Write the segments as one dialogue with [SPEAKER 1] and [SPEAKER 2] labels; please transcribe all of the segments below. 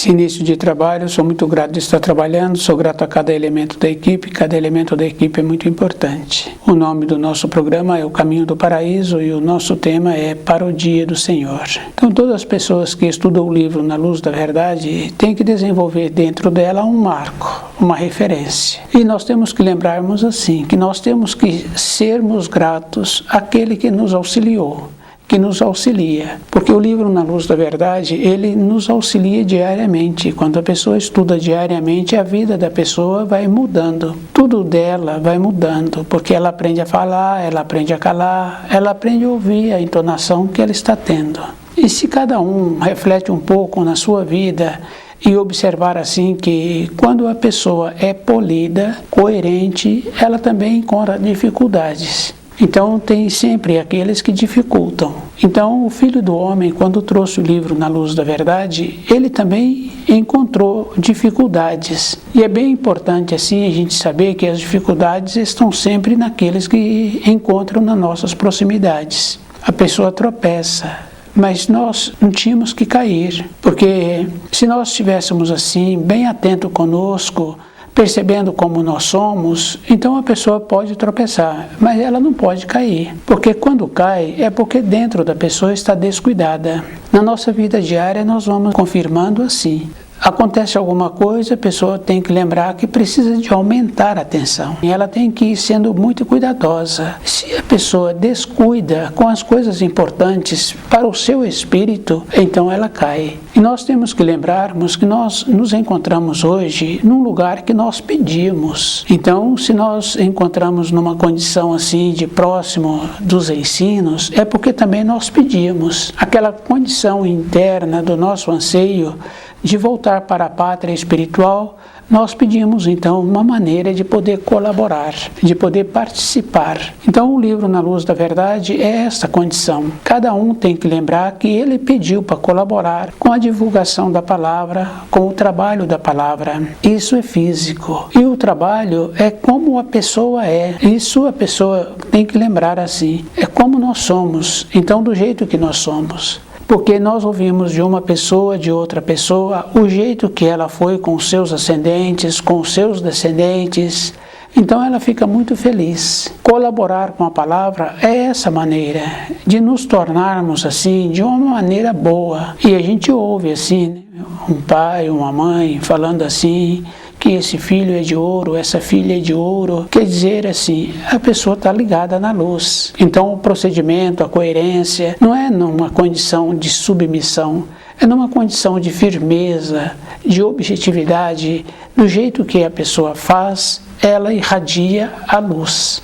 [SPEAKER 1] Esse início de trabalho, sou muito grato de estar trabalhando, sou grato a cada elemento da equipe é muito importante. O nome do nosso programa é O Caminho do Paraíso e o nosso tema é Para o Dia do Senhor. Então, todas as pessoas que estudam o livro Na Luz da Verdade têm que desenvolver dentro dela um marco, uma referência. E nós temos que lembrarmos assim, que nós temos que sermos gratos àquele que nos auxiliou, que nos auxilia, porque o livro Na Luz da Verdade, ele nos auxilia diariamente. Quando a pessoa estuda diariamente, a vida da pessoa vai mudando, tudo dela vai mudando, porque ela aprende a falar, ela aprende a calar, ela aprende a ouvir a entonação que ela está tendo. E se cada um reflete um pouco na sua vida e observar assim que quando a pessoa é polida, coerente, ela também encontra dificuldades. Então, tem sempre aqueles que dificultam. Então, o Filho do Homem, quando trouxe o livro Na Luz da Verdade, ele também encontrou dificuldades. E é bem importante, assim, a gente saber que as dificuldades estão sempre naqueles que encontram nas nossas proximidades. A pessoa tropeça, mas nós não tínhamos que cair, porque se nós estivéssemos assim, bem atento conosco, percebendo como nós somos, então a pessoa pode tropeçar, mas ela não pode cair, porque quando cai é porque dentro da pessoa está descuidada. Na nossa vida diária nós vamos confirmando assim. Acontece alguma coisa, a pessoa tem que lembrar que precisa de aumentar a atenção. E ela tem que ir sendo muito cuidadosa. Se a pessoa descuida com as coisas importantes para o seu espírito, então ela cai. E nós temos que lembrarmos que nós nos encontramos hoje num lugar que nós pedimos. Então, se nós encontramos numa condição assim de próximo dos ensinos, é porque também nós pedimos. Aquela condição interna do nosso anseio de voltar para a pátria espiritual, nós pedimos então uma maneira de poder colaborar, de poder participar. Então o livro Na Luz da Verdade é esta condição. Cada um tem que lembrar que ele pediu para colaborar com a divulgação da palavra, com o trabalho da palavra. Isso é físico. E o trabalho é como a pessoa é. Isso a pessoa tem que lembrar assim. É como nós somos, então do jeito que nós somos. Porque nós ouvimos de uma pessoa, de outra pessoa, o jeito que ela foi com os seus ascendentes, com os seus descendentes. Então ela fica muito feliz. Colaborar com a palavra é essa maneira de nos tornarmos assim, de uma maneira boa. E a gente ouve assim, um pai, uma mãe falando assim, que esse filho é de ouro, essa filha é de ouro, quer dizer assim, a pessoa está ligada na luz. Então o procedimento, a coerência, não é numa condição de submissão, é numa condição de firmeza, de objetividade, do jeito que a pessoa faz, ela irradia a luz.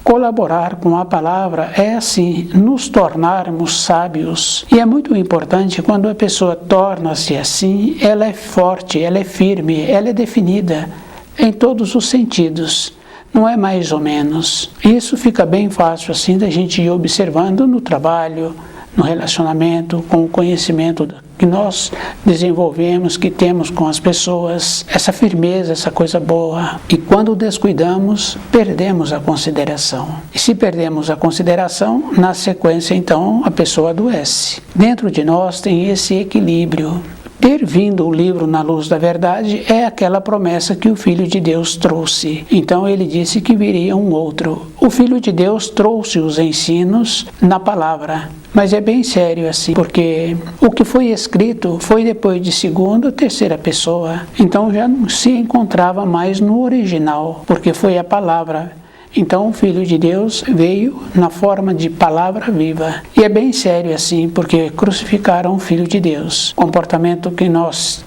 [SPEAKER 1] Colaborar com a palavra é assim, nos tornarmos sábios. E é muito importante quando a pessoa torna-se assim, ela é forte, ela é firme, ela é definida em todos os sentidos. Não é mais ou menos. Isso fica bem fácil assim da gente ir observando no trabalho, no relacionamento, com o conhecimento que nós desenvolvemos, que temos com as pessoas, essa firmeza, essa coisa boa. E quando descuidamos, perdemos a consideração. E se perdemos a consideração, na sequência, então, a pessoa adoece. Dentro de nós tem esse equilíbrio. Ter vindo o livro Na Luz da Verdade é aquela promessa que o Filho de Deus trouxe. Então ele disse que viria um outro. O Filho de Deus trouxe os ensinos na palavra. Mas é bem sério assim, porque o que foi escrito foi depois de segunda ou terceira pessoa. Então já não se encontrava mais no original, porque foi a palavra. Então o Filho de Deus veio na forma de palavra viva. E é bem sério assim, porque crucificaram o Filho de Deus. Comportamento que nós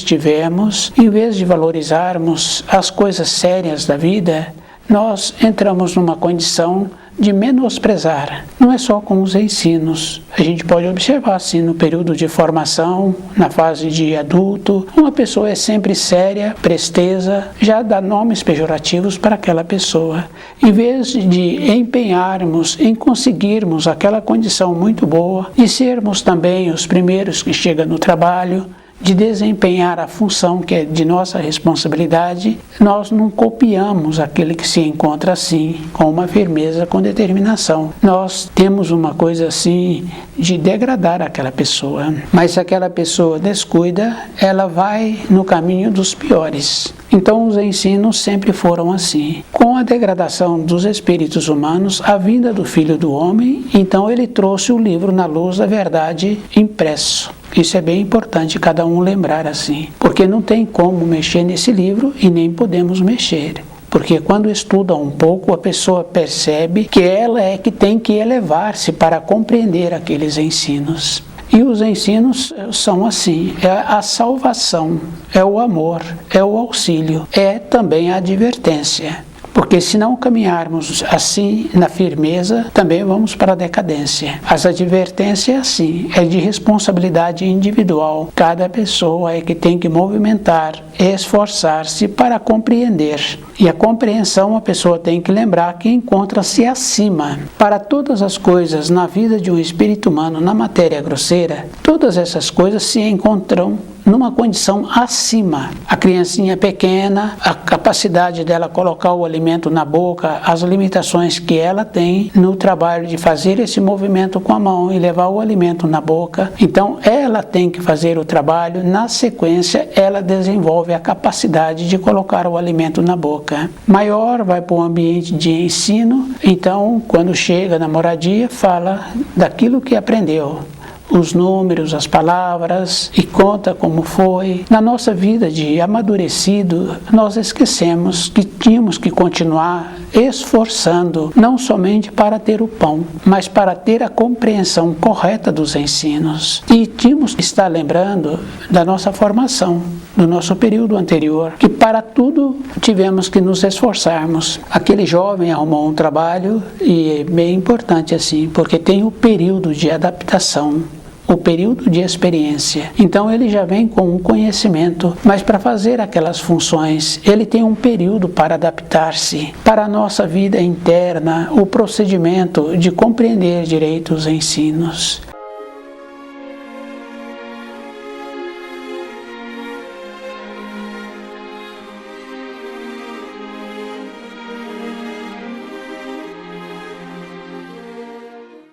[SPEAKER 1] tivemos, em vez de valorizarmos as coisas sérias da vida, nós entramos numa condição de menosprezar. Não é só com os ensinos. A gente pode observar assim no período de formação, na fase de adulto, uma pessoa é sempre séria, presteza, já dá nomes pejorativos para aquela pessoa. Em vez de empenharmos em conseguirmos aquela condição muito boa, de sermos também os primeiros que chegam no trabalho, de desempenhar a função que é de nossa responsabilidade, nós não copiamos aquele que se encontra assim, com uma firmeza, com determinação. Nós temos uma coisa assim de degradar aquela pessoa, mas se aquela pessoa descuida, ela vai no caminho dos piores. Então os ensinos sempre foram assim. Com a degradação dos espíritos humanos, a vinda do Filho do Homem, então ele trouxe o livro na luz da verdade impresso. Isso é bem importante cada um lembrar assim, porque não tem como mexer nesse livro e nem podemos mexer. Porque quando estuda um pouco, a pessoa percebe que ela é que tem que elevar-se para compreender aqueles ensinos. E os ensinos são assim, é a salvação, é o amor, é o auxílio, é também a advertência. Porque se não caminharmos assim na firmeza, também vamos para a decadência. As advertências assim, é de responsabilidade individual. Cada pessoa é que tem que movimentar, esforçar-se para compreender. E a compreensão a pessoa tem que lembrar que encontra-se acima. Para todas as coisas na vida de um espírito humano, na matéria grosseira, todas essas coisas se encontram numa condição acima. A criancinha pequena, a capacidade dela colocar o alimento na boca, as limitações que ela tem no trabalho de fazer esse movimento com a mão e levar o alimento na boca. Então, ela tem que fazer o trabalho, na sequência, ela desenvolve a capacidade de colocar o alimento na boca. Maior vai para o ambiente de ensino, então, quando chega na moradia, fala daquilo que aprendeu. Os números, as palavras, e conta como foi. Na nossa vida de amadurecido, nós esquecemos que tínhamos que continuar esforçando, não somente para ter o pão, mas para ter a compreensão correta dos ensinos. E tínhamos que estar lembrando da nossa formação, do nosso período anterior, que para tudo tivemos que nos esforçarmos. Aquele jovem arrumou um trabalho e é bem importante assim, porque tem o período de adaptação, o período de experiência. Então ele já vem com um conhecimento, mas para fazer aquelas funções, ele tem um período para adaptar-se. Para a nossa vida interna, o procedimento de compreender direito os ensinos.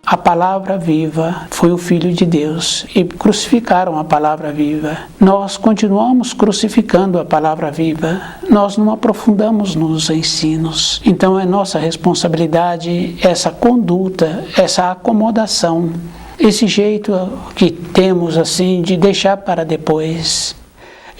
[SPEAKER 1] A palavra viva foi o Filho de Deus e crucificaram a palavra viva. Nós continuamos crucificando a palavra viva, nós não aprofundamos nos ensinos. Então é nossa responsabilidade essa conduta, essa acomodação, esse jeito que temos assim de deixar para depois.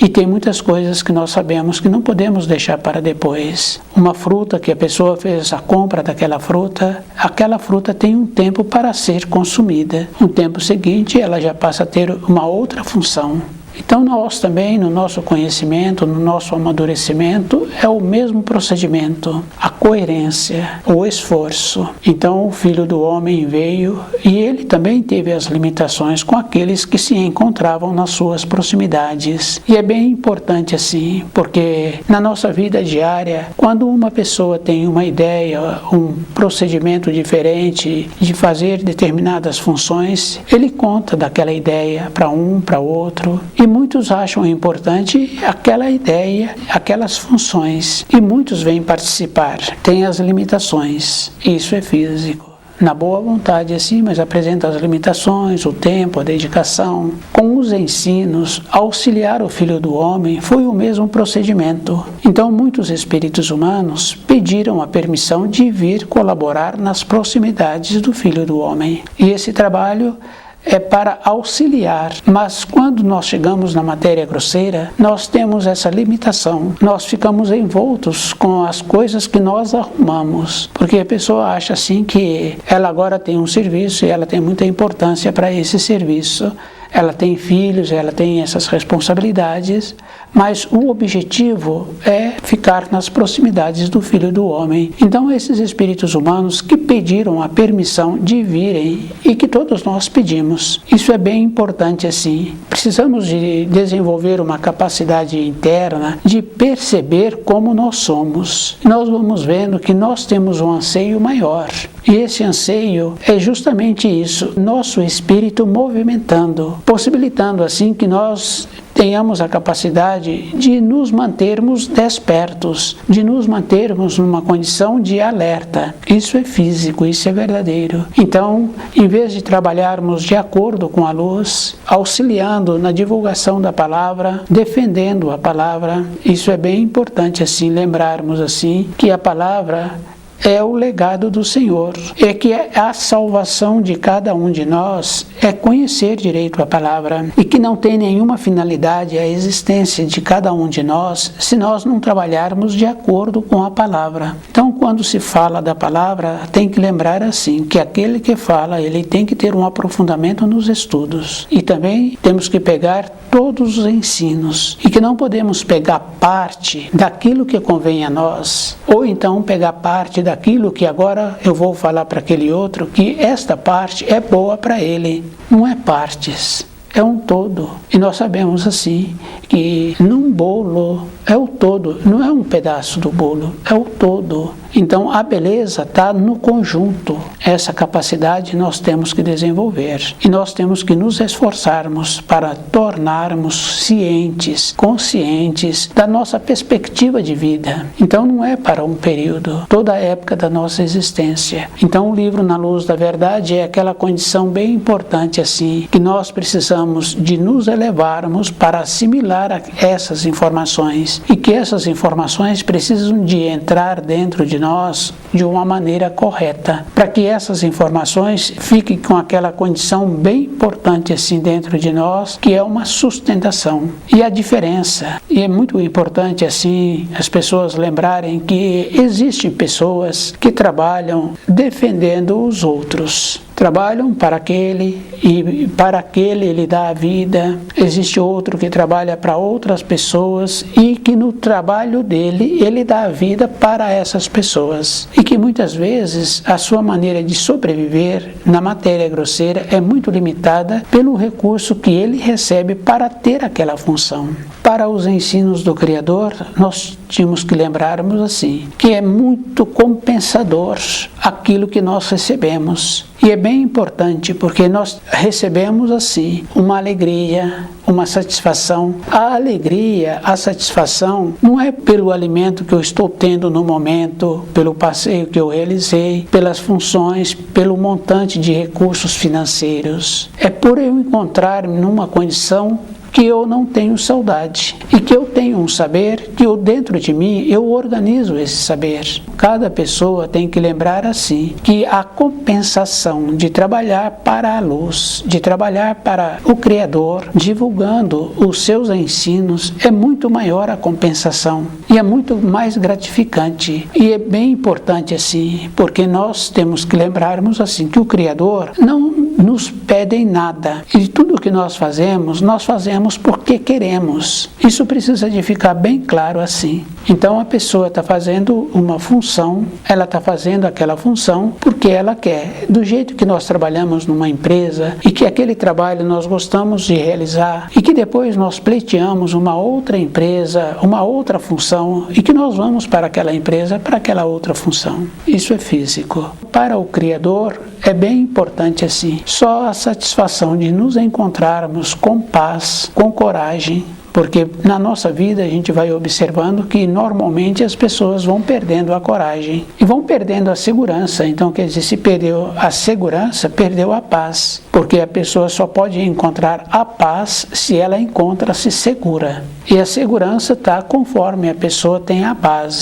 [SPEAKER 1] E tem muitas coisas que nós sabemos que não podemos deixar para depois. Uma fruta que a pessoa fez a compra daquela fruta, aquela fruta tem um tempo para ser consumida. No tempo seguinte, ela já passa a ter uma outra função. Então nós também, no nosso conhecimento, no nosso amadurecimento, é o mesmo procedimento, a coerência, o esforço. Então o Filho do Homem veio e ele também teve as limitações com aqueles que se encontravam nas suas proximidades. E é bem importante assim, porque na nossa vida diária, quando uma pessoa tem uma ideia, um procedimento diferente de fazer determinadas funções, ele conta daquela ideia para um, para outro. E muitos acham importante aquela ideia, aquelas funções. E muitos vêm participar. Tem as limitações. Isso é físico. Na boa vontade, assim, mas apresenta as limitações, o tempo, a dedicação. Com os ensinos, auxiliar o Filho do Homem foi o mesmo procedimento. Então, muitos espíritos humanos pediram a permissão de vir colaborar nas proximidades do Filho do Homem. E esse trabalho é para auxiliar, mas quando nós chegamos na matéria grosseira, nós temos essa limitação, nós ficamos envoltos com as coisas que nós arrumamos, porque a pessoa acha assim que ela agora tem um serviço e ela tem muita importância para esse serviço, ela tem filhos, ela tem essas responsabilidades, mas o objetivo é ficar nas proximidades do Filho do Homem. Então esses espíritos humanos que pediram a permissão de virem e que todos nós pedimos, isso é bem importante assim. Precisamos de desenvolver uma capacidade interna de perceber como nós somos. Nós vamos vendo que nós temos um anseio maior. E esse anseio é justamente isso, nosso espírito movimentando, possibilitando assim que nós tenhamos a capacidade de nos mantermos despertos, de nos mantermos numa condição de alerta. Isso é físico, isso é verdadeiro. Então, em vez de trabalharmos de acordo com a luz, auxiliando na divulgação da palavra, defendendo a palavra, isso é bem importante assim, lembrarmos assim, que a palavra é o legado do Senhor, é que a salvação de cada um de nós é conhecer direito a palavra e que não tem nenhuma finalidade a existência de cada um de nós se nós não trabalharmos de acordo com a palavra. Então, quando se fala da palavra, tem que lembrar assim, que aquele que fala, ele tem que ter um aprofundamento nos estudos e também temos que pegar todos os ensinos e que não podemos pegar parte daquilo que convém a nós ou então pegar parte daquilo que agora eu vou falar para aquele outro, que esta parte é boa para ele. Não é partes, é um todo. E nós sabemos assim, que num bolo é o todo, não é um pedaço do bolo, é o todo. Então a beleza está no conjunto. Essa capacidade nós temos que desenvolver e nós temos que nos esforçarmos para tornarmos cientes, conscientes da nossa perspectiva de vida. Então não é para um período, toda a época da nossa existência. Então o livro Na Luz da Verdade é aquela condição bem importante assim, que nós precisamos de nos elevarmos para assimilar essas informações e que essas informações precisam de entrar dentro de nós de uma maneira correta, para que essas informações fiquem com aquela condição bem importante assim dentro de nós, que é uma sustentação. E a diferença, e é muito importante assim as pessoas lembrarem que existem pessoas que trabalham defendendo os outros. Trabalham para aquele e para aquele ele dá a vida. Existe outro que trabalha para outras pessoas e que no trabalho dele ele dá a vida para essas pessoas. E que muitas vezes a sua maneira de sobreviver na matéria grosseira é muito limitada pelo recurso que ele recebe para ter aquela função. Para os ensinos do Criador, nós tínhamos que lembrarmos assim, que é muito compensador aquilo que nós recebemos. E é bem importante porque nós recebemos assim uma alegria, uma satisfação. A alegria, a satisfação não é pelo alimento que eu estou tendo no momento, pelo passeio que eu realizei, pelas funções, pelo montante de recursos financeiros. É por eu encontrar-me numa condição que eu não tenho saudade e que eu tenho um saber que eu, dentro de mim eu organizo esse saber. Cada pessoa tem que lembrar assim que a compensação de trabalhar para a luz, de trabalhar para o Criador, divulgando os seus ensinos, é muito maior a compensação e é muito mais gratificante. E é bem importante assim, porque nós temos que lembrarmos assim que o Criador não nos pede nada e tudo que nós fazemos porque queremos. Isso precisa de ficar bem claro assim. Então a pessoa está fazendo uma função, ela está fazendo aquela função porque ela quer. Do jeito que nós trabalhamos numa empresa e que aquele trabalho nós gostamos de realizar e que depois nós pleiteamos uma outra empresa, uma outra função e que nós vamos para aquela empresa, para aquela outra função. Isso é físico. Para o Criador é bem importante assim. Só a satisfação de nos encontrarmos com paz, com coragem, porque na nossa vida a gente vai observando que normalmente as pessoas vão perdendo a coragem e vão perdendo a segurança. Então, quer dizer, se perdeu a segurança, perdeu a paz, porque a pessoa só pode encontrar a paz se ela encontra-se segura. E a segurança está conforme a pessoa tem a base.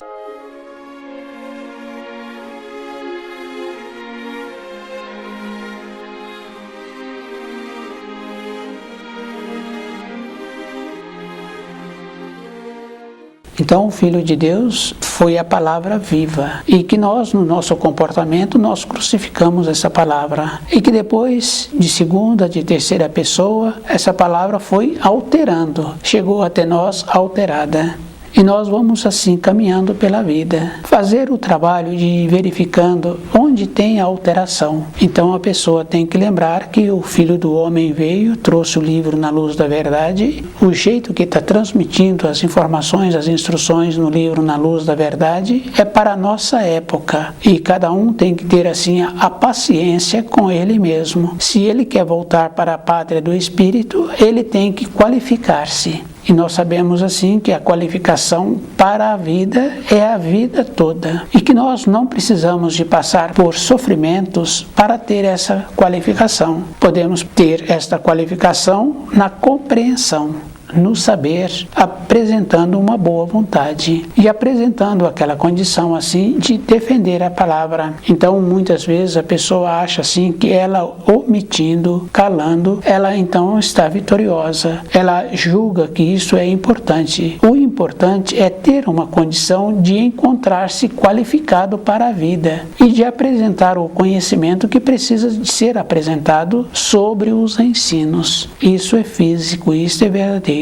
[SPEAKER 1] Então, o Filho de Deus foi a palavra viva e que nós, no nosso comportamento, nós crucificamos essa palavra e que depois, de segunda, de terceira pessoa, essa palavra foi alterando, chegou até nós alterada. E nós vamos assim caminhando pela vida. Fazer o trabalho de ir verificando onde tem a alteração. Então a pessoa tem que lembrar que o Filho do Homem veio, trouxe o livro na luz da verdade. O jeito que está transmitindo as informações, as instruções no livro na luz da verdade é para a nossa época. E cada um tem que ter assim a paciência com ele mesmo. Se ele quer voltar para a pátria do Espírito, ele tem que qualificar-se. E nós sabemos assim que a qualificação para a vida é a vida toda. E que nós não precisamos de passar por sofrimentos para ter essa qualificação. Podemos ter esta qualificação na compreensão, no saber, apresentando uma boa vontade e apresentando aquela condição assim de defender a palavra. Então muitas vezes a pessoa acha assim que ela omitindo, calando, ela então está vitoriosa. Ela julga que isso é importante. O importante é ter uma condição de encontrar-se qualificado para a vida e de apresentar o conhecimento que precisa de ser apresentado sobre os ensinos. Isso é físico, isso é verdadeiro.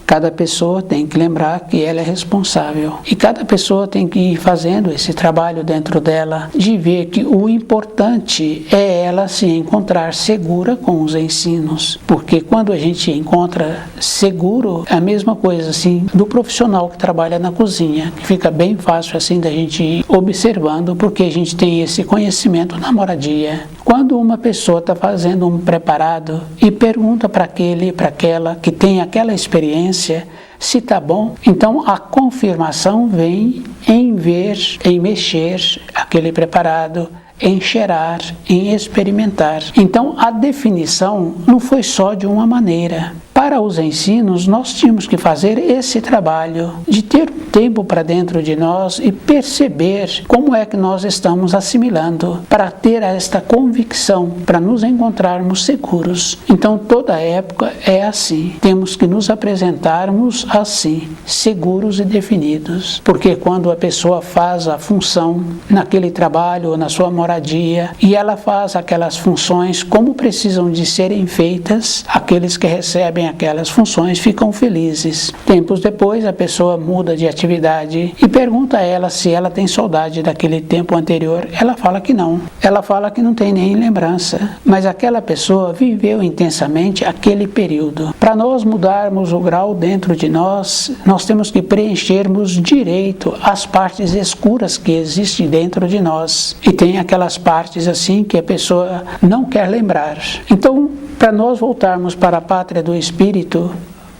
[SPEAKER 1] Cada pessoa tem que lembrar que ela é responsável e cada pessoa tem que ir fazendo esse trabalho dentro dela de ver que o importante é ela se encontrar segura com os ensinos, porque quando a gente encontra seguro, é a mesma coisa assim do profissional que trabalha na cozinha, que fica bem fácil assim da gente ir observando, porque a gente tem esse conhecimento na moradia. Quando uma pessoa está fazendo um preparado e pergunta para aquele e para aquela que tem aquela experiência se está bom, então a confirmação vem em ver, em mexer aquele preparado, em cheirar, em experimentar. Então a definição não foi só de uma maneira. Para os ensinos, nós tínhamos que fazer esse trabalho de ter tempo para dentro de nós e perceber como é que nós estamos assimilando, para ter esta convicção, para nos encontrarmos seguros. Então, toda época é assim. Temos que nos apresentarmos assim, seguros e definidos. Porque quando a pessoa faz a função naquele trabalho ou na sua moradia, e ela faz aquelas funções como precisam de serem feitas, aqueles que recebem aquelas funções ficam felizes. Tempos depois a pessoa muda de atividade e pergunta a ela se ela tem saudade daquele tempo anterior. Ela fala que não. Ela fala que não tem nem lembrança. Mas aquela pessoa viveu intensamente aquele período. Para nós mudarmos o grau dentro de nós, nós temos que preenchermos direito as partes escuras que existem dentro de nós. E tem aquelas partes assim que a pessoa não quer lembrar. Então, para nós voltarmos para a pátria do Espírito,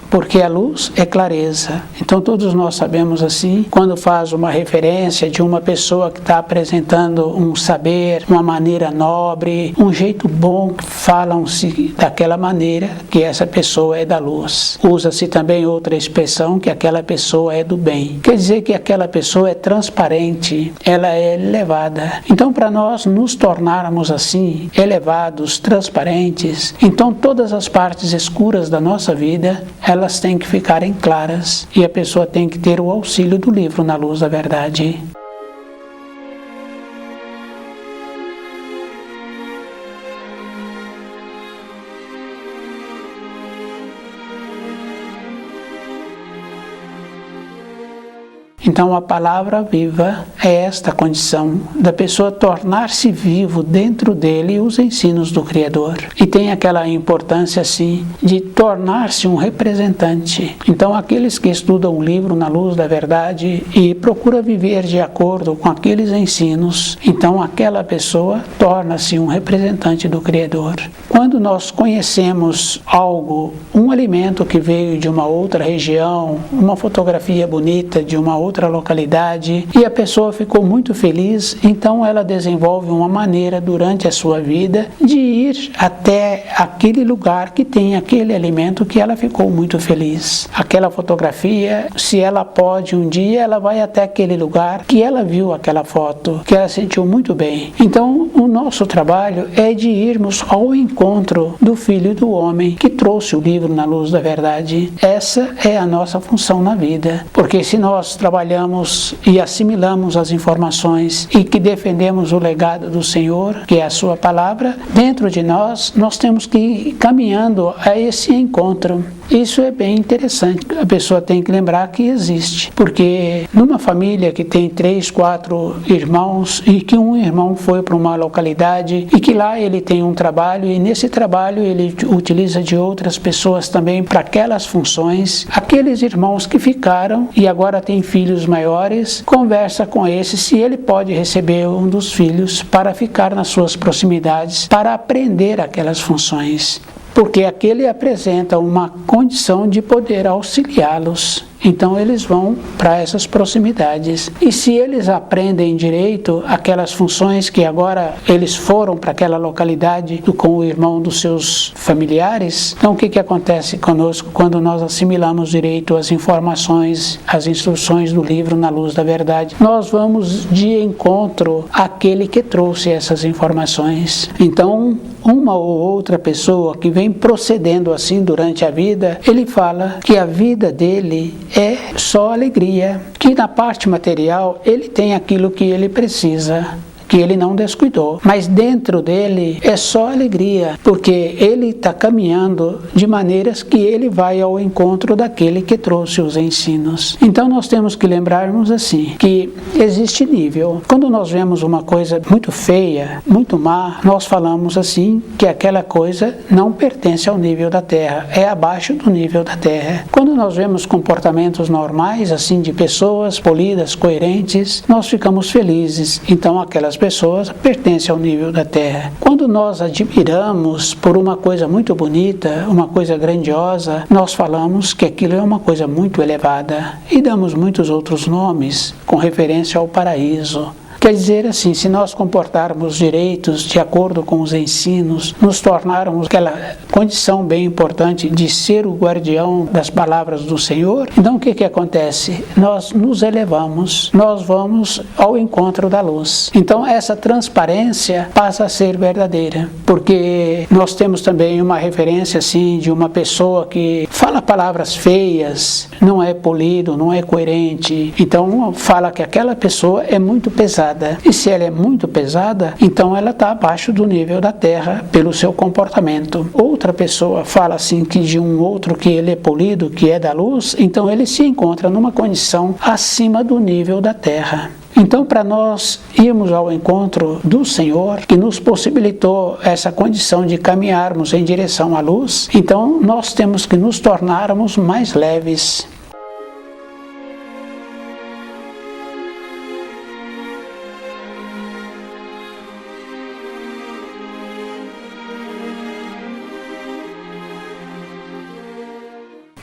[SPEAKER 1] porque a luz é clareza. Então todos nós sabemos assim, quando faz uma referência de uma pessoa que está apresentando um saber, uma maneira nobre, um jeito bom, falam-se daquela maneira que essa pessoa é da luz. Usa-se também outra expressão que aquela pessoa é do bem. Quer dizer que aquela pessoa é transparente, ela é elevada. Então para nós nos tornarmos assim, elevados, transparentes, então todas as partes escuras da nossa vida, elas têm que ficarem claras e a pessoa tem que ter o auxílio do livro na luz da verdade. Então a palavra viva é esta condição da pessoa tornar-se vivo dentro dele os ensinos do Criador. E tem aquela importância assim de tornar-se um representante. Então aqueles que estudam o livro na luz da verdade e procura viver de acordo com aqueles ensinos, então aquela pessoa torna-se um representante do Criador. Quando nós conhecemos algo, um alimento que veio de uma outra região, uma fotografia bonita de uma outra localidade e a pessoa ficou muito feliz, então ela desenvolve uma maneira durante a sua vida de ir até aquele lugar que tem aquele alimento que ela ficou muito feliz. Aquela fotografia, se ela pode um dia, ela vai até aquele lugar que ela viu aquela foto, que ela sentiu muito bem. Então o nosso trabalho é de irmos ao encontro do Filho do Homem que trouxe o livro na luz da verdade. Essa é a nossa função na vida, porque se nós trabalhamos e assimilamos as informações e que defendemos o legado do Senhor, que é a sua palavra, dentro de nós temos que ir caminhando a esse encontro. Isso é bem interessante. A pessoa tem que lembrar que existe, porque numa família que tem 3, 4 irmãos e que um irmão foi para uma localidade e que lá ele tem um trabalho e nesse trabalho ele utiliza de outras pessoas também para aquelas funções, aqueles irmãos que ficaram e agora têm filhos maiores, conversa com esse se ele pode receber um dos filhos para ficar nas suas proximidades, para aprender aquelas funções, porque aquele apresenta uma condição de poder auxiliá-los. Então eles vão para essas proximidades. E se eles aprendem direito aquelas funções que agora eles foram para aquela localidade com o irmão dos seus familiares, então o que acontece conosco quando nós assimilamos direito as informações, as instruções do livro Na Luz da Verdade? Nós vamos de encontro àquele que trouxe essas informações. Então, uma ou outra pessoa que vem procedendo assim durante a vida, ele fala que a vida dele é só alegria, que na parte material ele tem aquilo que ele precisa, que ele não descuidou, mas dentro dele é só alegria, porque ele está caminhando de maneiras que ele vai ao encontro daquele que trouxe os ensinos. Então nós temos que lembrarmos assim, que existe nível. Quando nós vemos uma coisa muito feia, muito má, nós falamos assim, que aquela coisa não pertence ao nível da terra, é abaixo do nível da terra. Quando nós vemos comportamentos normais, assim, de pessoas polidas, coerentes, nós ficamos felizes. Então aquelas pessoas pertencem ao nível da terra. Quando nós admiramos por uma coisa muito bonita, uma coisa grandiosa, nós falamos que aquilo é uma coisa muito elevada e damos muitos outros nomes com referência ao paraíso. Quer dizer assim, se nós comportarmos direitos de acordo com os ensinos, nos tornarmos aquela condição bem importante de ser o guardião das palavras do Senhor, então o que acontece? Nós nos elevamos, nós vamos ao encontro da luz. Então essa transparência passa a ser verdadeira, porque nós temos também uma referência assim de uma pessoa que fala palavras feias, não é polido, não é coerente, então fala que aquela pessoa é muito pesada. E se ela é muito pesada, então ela está abaixo do nível da terra pelo seu comportamento. Outra pessoa fala assim que de um outro que ele é polido, que é da luz, então ele se encontra numa condição acima do nível da terra. Então, para nós irmos ao encontro do Senhor, que nos possibilitou essa condição de caminharmos em direção à luz, então nós temos que nos tornarmos mais leves.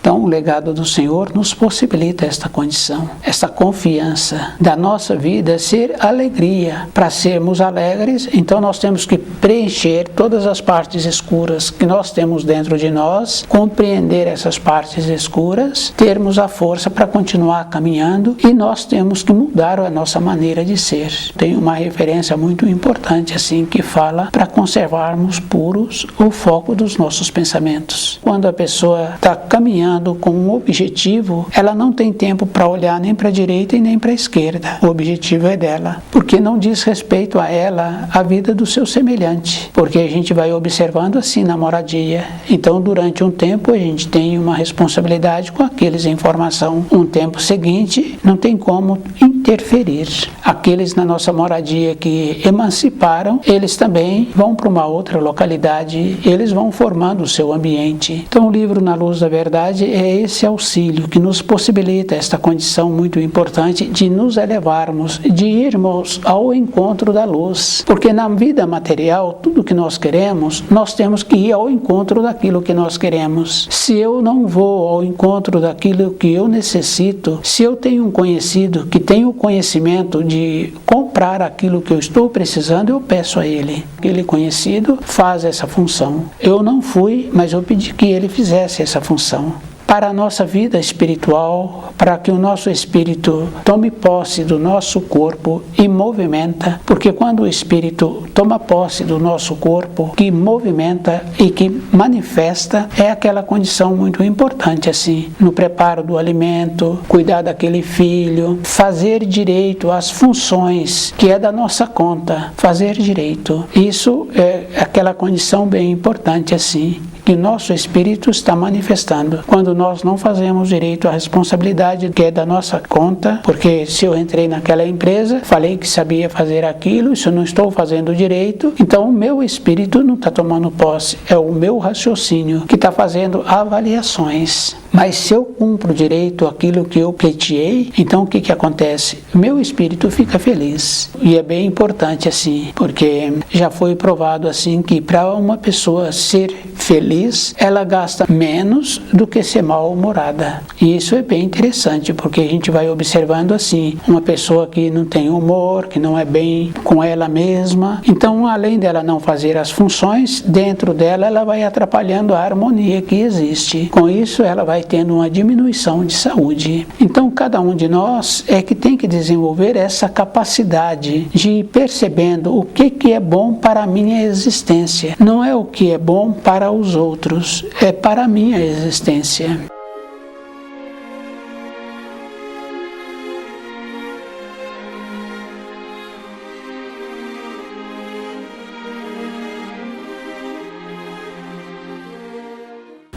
[SPEAKER 1] Então, o legado do Senhor nos possibilita esta condição, esta confiança da nossa vida ser alegria. Para sermos alegres, então nós temos que preencher todas as partes escuras que nós temos dentro de nós, compreender essas partes escuras, termos a força para continuar caminhando e nós temos que mudar a nossa maneira de ser. Tem uma referência muito importante assim que fala para conservarmos puros o foco dos nossos pensamentos. Quando a pessoa está caminhando com um objetivo, ela não tem tempo para olhar nem para a direita e nem para a esquerda. O objetivo é dela, porque não diz respeito a ela a vida do seu semelhante, porque a gente vai observando assim na moradia. Então, durante um tempo, a gente tem uma responsabilidade com aqueles em formação. Um tempo seguinte, não tem como interferir. Aqueles na nossa moradia que emanciparam, eles também vão para uma outra localidade, eles vão formando o seu ambiente. Então, o livro Na Luz da Verdade é esse auxílio que nos possibilita esta condição muito importante de nos elevarmos, de irmos ao encontro da luz. Porque na vida material, tudo que nós queremos, nós temos que ir ao encontro daquilo que nós queremos. Se eu não vou ao encontro daquilo que eu necessito, se eu tenho um conhecido que tem o conhecimento de comprar aquilo que eu estou precisando, eu peço a ele. Aquele conhecido faz essa função. Eu não fui, mas eu pedi que ele fizesse essa função. Para a nossa vida espiritual, para que o nosso espírito tome posse do nosso corpo e movimenta, porque quando o espírito toma posse do nosso corpo, que movimenta e que manifesta, é aquela condição muito importante assim, no preparo do alimento, cuidar daquele filho, fazer direito às funções que é da nossa conta, fazer direito. Isso é aquela condição bem importante assim, que nosso espírito está manifestando. Quando nós não fazemos direito à responsabilidade que é da nossa conta, porque se eu entrei naquela empresa, falei que sabia fazer aquilo, se eu não estou fazendo direito, então o meu espírito não está tomando posse, é o meu raciocínio que está fazendo avaliações. Mas se eu cumpro direito aquilo que eu pleiteei, então o que acontece? O meu espírito fica feliz. E é bem importante assim, porque já foi provado assim que para uma pessoa ser feliz, ela gasta menos do que ser mal-humorada. E isso é bem interessante, porque a gente vai observando assim, uma pessoa que não tem humor, que não é bem com ela mesma. Então, além dela não fazer as funções, dentro dela ela vai atrapalhando a harmonia que existe. Com isso, ela vai tendo uma diminuição de saúde. Então, cada um de nós é que tem que desenvolver essa capacidade de ir percebendo o que é bom para a minha existência. Não é o que é bom para os outros, é para a minha existência.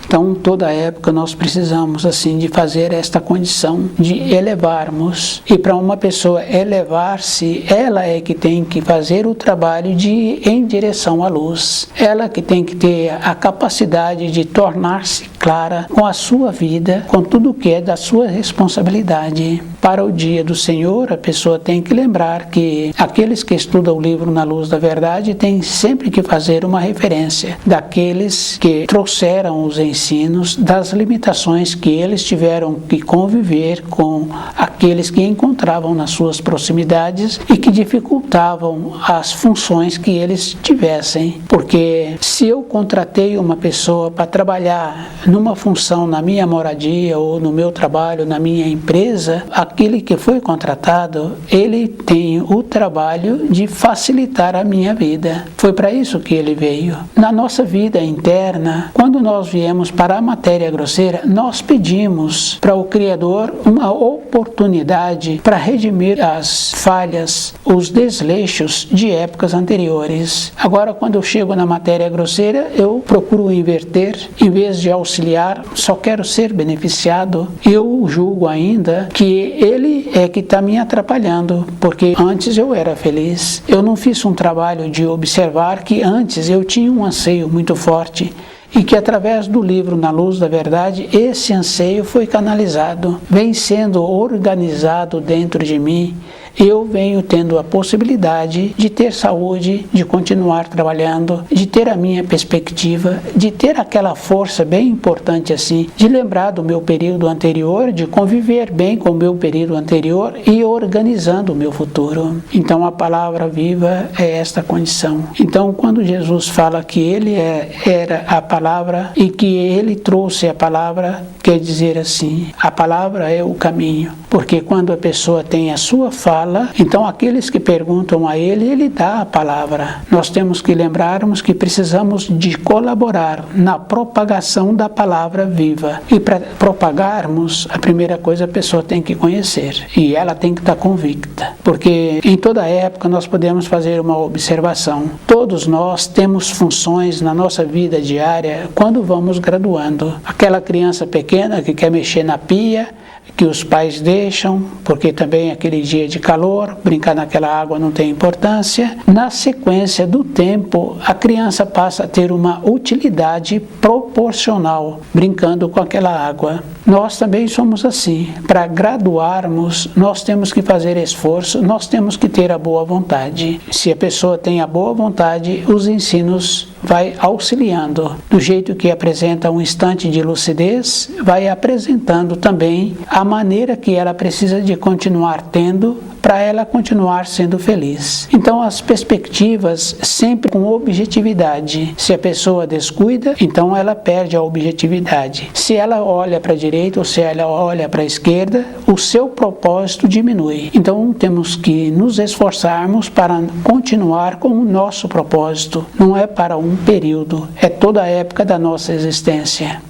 [SPEAKER 1] Então, toda época nós precisamos assim de fazer esta condição de elevarmos. E para uma pessoa elevar-se, ela é que tem que fazer o trabalho de ir em direção à luz. Ela que tem que ter a capacidade de tornar-se clara com a sua vida, com tudo que é da sua responsabilidade. Para o dia do Senhor, a pessoa tem que lembrar que aqueles que estudam o livro Na Luz da Verdade têm sempre que fazer uma referência daqueles que trouxeram os ensinos, das limitações que eles tiveram que conviver com aqueles que encontravam nas suas proximidades e que dificultavam as funções que eles tivessem. Porque se eu contratei uma pessoa para trabalhar numa função na minha moradia ou no meu trabalho, na minha empresa, aquele que foi contratado, ele tem o trabalho de facilitar a minha vida. Foi para isso que ele veio. Na nossa vida interna, quando nós viemos para a matéria grosseira, nós pedimos para o Criador uma oportunidade para redimir as falhas, os desleixos de épocas anteriores. Agora, quando eu chego na matéria grosseira, eu procuro inverter, em vez de auxiliar, só quero ser beneficiado. Eu julgo ainda que ele é que está me atrapalhando, porque antes eu era feliz. Eu não fiz um trabalho de observar que antes eu tinha um anseio muito forte e que através do livro Na Luz da Verdade, esse anseio foi canalizado, vem sendo organizado dentro de mim. Eu venho tendo a possibilidade de ter saúde, de continuar trabalhando, de ter a minha perspectiva, de ter aquela força bem importante assim, de lembrar do meu período anterior, de conviver bem com o meu período anterior e organizando o meu futuro. Então a palavra viva é esta condição. Então quando Jesus fala que ele era a palavra e que ele trouxe a palavra, quer dizer assim, a palavra é o caminho, porque quando a pessoa tem a sua fala, então aqueles que perguntam a ele dá a palavra. Nós temos que lembrarmos que precisamos de colaborar na propagação da palavra viva. E para propagarmos, a primeira coisa a pessoa tem que conhecer. E ela tem que estar convicta. Porque em toda época nós podemos fazer uma observação. Todos nós temos funções na nossa vida diária quando vamos graduando. Aquela criança pequena que quer mexer na pia, que os pais deixam, porque também aquele dia de calor, brincar naquela água não tem importância. Na sequência do tempo, a criança passa a ter uma utilidade proporcional, brincando com aquela água. Nós também somos assim. Para graduarmos, nós temos que fazer esforço, nós temos que ter a boa vontade. Se a pessoa tem a boa vontade, os ensinos vai auxiliando. Do jeito que apresenta um instante de lucidez, vai apresentando também a maneira que ela precisa de continuar tendo para ela continuar sendo feliz. Então as perspectivas sempre com objetividade. Se a pessoa descuida, então ela perde a objetividade. Se ela olha para a direita ou se ela olha para a esquerda, o seu propósito diminui. Então temos que nos esforçarmos para continuar com o nosso propósito. Não é para um período, é toda a época da nossa existência.